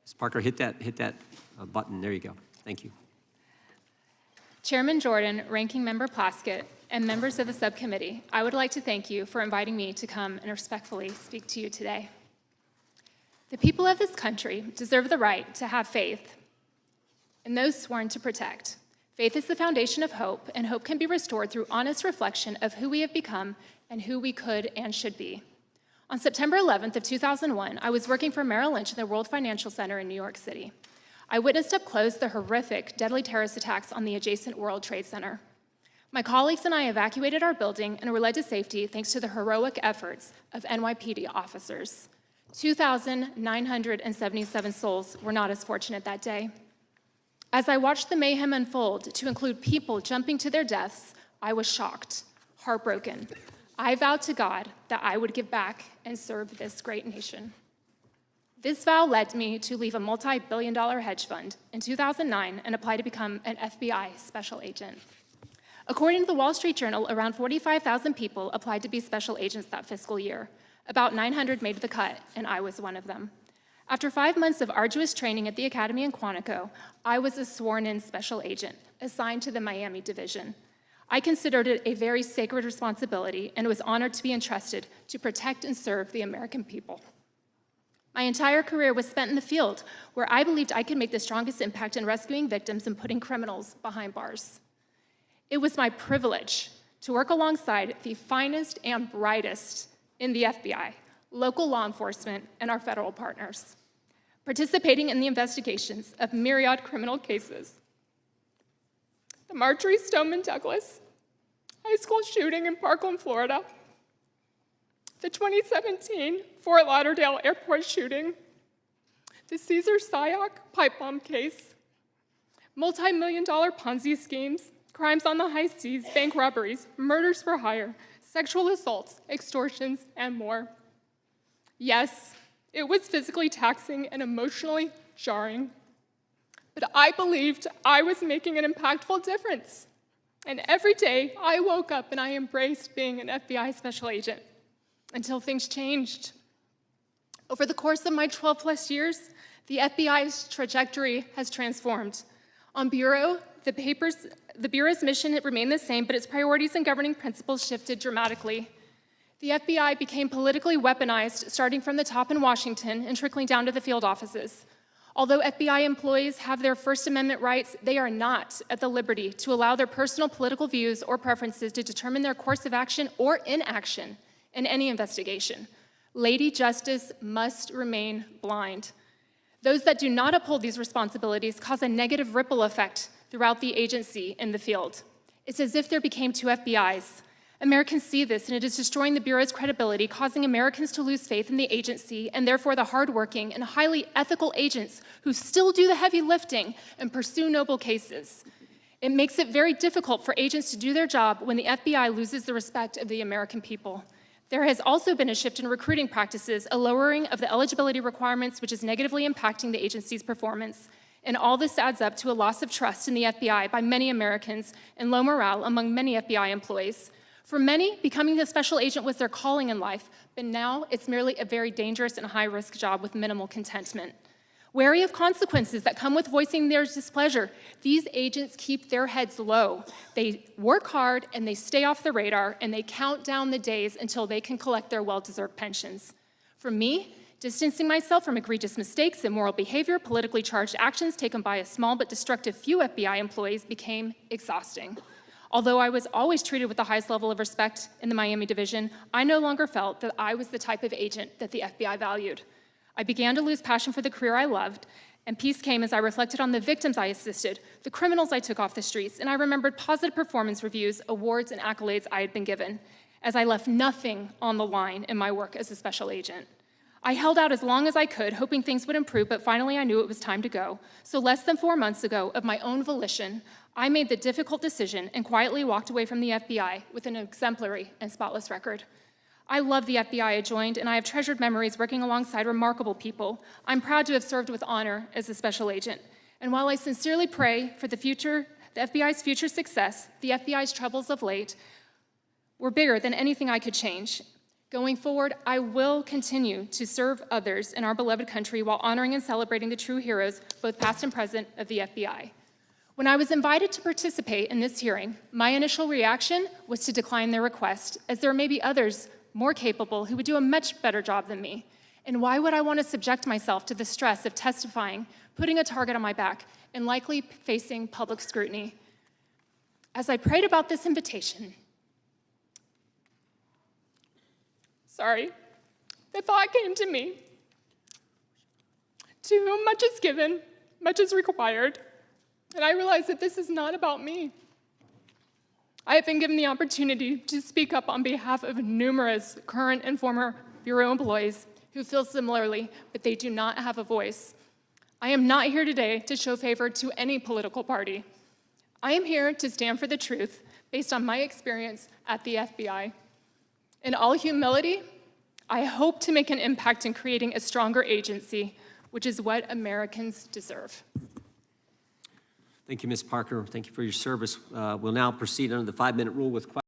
Ms. Parker, hit that button. There you go. Thank you. Chairman Jordan, Ranking Member Plaskett, and members of the subcommittee, I would like to thank you for inviting me to come and respectfully speak to you today. The people of this country deserve the right to have faith in those sworn to protect. Faith is the foundation of hope, and hope can be restored through honest reflection of who we have become and who we could and should be. On September 11th of 2001, I was working for Merrill Lynch in the World Financial Center in New York City. I witnessed up close the horrific, deadly terrorist attacks on the adjacent World Trade Center. My colleagues and I evacuated our building and were led to safety thanks to the heroic efforts of NYPD officers. 2,977 souls were not as fortunate that day. As I watched the mayhem unfold to include people jumping to their deaths, I was shocked, heartbroken. I vowed to God that I would give back and serve this great nation. This vow led me to leave a multi-billion-dollar hedge fund in 2009 and apply to become an FBI special agent. According to the Wall Street Journal, around 45,000 people applied to be special agents that fiscal year. About 900 made the cut, and I was one of them. After 5 months of arduous training at the Academy in Quantico, I was a sworn-in special agent assigned to the Miami division. I considered it a very sacred responsibility and was honored to be entrusted to protect and serve the American people. My entire career was spent in the field, where I believed I could make the strongest impact in rescuing victims and putting criminals behind bars. It was my privilege to work alongside the finest and brightest in the FBI, local law enforcement, and our federal partners, participating in the investigations of myriad criminal cases. The Marjorie Stoneman Douglas high school shooting in Parkland, Florida, the 2017 Fort Lauderdale airport shooting, the Cesar Sayoc pipe bomb case, multi-million-dollar Ponzi schemes, crimes on the high seas, bank robberies, murders for hire, sexual assaults, extortions, and more. Yes, it was physically taxing and emotionally jarring, but I believed I was making an impactful difference. And every day, I woke up and I embraced being an FBI special agent until things changed. Over the course of my 12-plus years, the FBI's trajectory has transformed. On Bureau, the Bureau's mission had remained the same, but its priorities and governing principles shifted dramatically. The FBI became politically weaponized, starting from the top in Washington and trickling down to the field offices. Although FBI employees have their First Amendment rights, they are not at the liberty to allow their personal political views or preferences to determine their course of action or inaction in any investigation. Lady Justice must remain blind. Those that do not uphold these responsibilities cause a negative ripple effect throughout the agency in the field. It's as if there became two FBIs. Americans see this, and it is destroying the Bureau's credibility, causing Americans to lose faith in the agency, and therefore the hardworking and highly ethical agents who still do the heavy lifting and pursue noble cases. It makes it very difficult for agents to do their job when the FBI loses the respect of the American people. There has also been a shift in recruiting practices, a lowering of the eligibility requirements, which is negatively impacting the agency's performance. And all this adds up to a loss of trust in the FBI by many Americans and low morale among many FBI employees. For many, becoming a special agent was their calling in life, but now it's merely a very dangerous and high-risk job with minimal contentment. Wary of consequences that come with voicing their displeasure, these agents keep their heads low. They work hard and they stay off the radar, and they count down the days until they can collect their well-deserved pensions. For me, distancing myself from egregious mistakes, immoral behavior, politically charged actions taken by a small but destructive few FBI employees became exhausting. Although I was always treated with the highest level of respect in the Miami division, I no longer felt that I was the type of agent that the FBI valued. I began to lose passion for the career I loved, and peace came as I reflected on the victims I assisted, the criminals I took off the streets, and I remembered positive performance reviews, awards, and accolades I had been given, as I left nothing on the line in my work as a special agent. I held out as long as I could, hoping things would improve, but finally I knew it was time to go. So less than 4 months ago, of my own volition, I made the difficult decision and quietly walked away from the FBI with an exemplary and spotless record. I love the FBI I joined, and I have treasured memories working alongside remarkable people. I'm proud to have served with honor as a special agent. And while I sincerely pray for the FBI's future success, the FBI's troubles of late were bigger than anything I could change. Going forward, I will continue to serve others in our beloved country while honoring and celebrating the true heroes, both past and present, of the FBI. When I was invited to participate in this hearing, my initial reaction was to decline their request, as there may be others more capable who would do a much better job than me. And why would I want to subject myself to the stress of testifying, putting a target on my back, and likely facing public scrutiny? As I prayed about this invitation, the thought came to me: to whom much is given, much is required. And I realized that this is not about me. I have been given the opportunity to speak up on behalf of numerous current and former Bureau employees who feel similarly, but they do not have a voice. I am not here today to show favor to any political party. I am here to stand for the truth based on my experience at the FBI. In all humility, I hope to make an impact in creating a stronger agency, which is what Americans deserve. Thank you, Ms. Parker. Thank you for your service. We'll now proceed under the 5-minute rule with questions.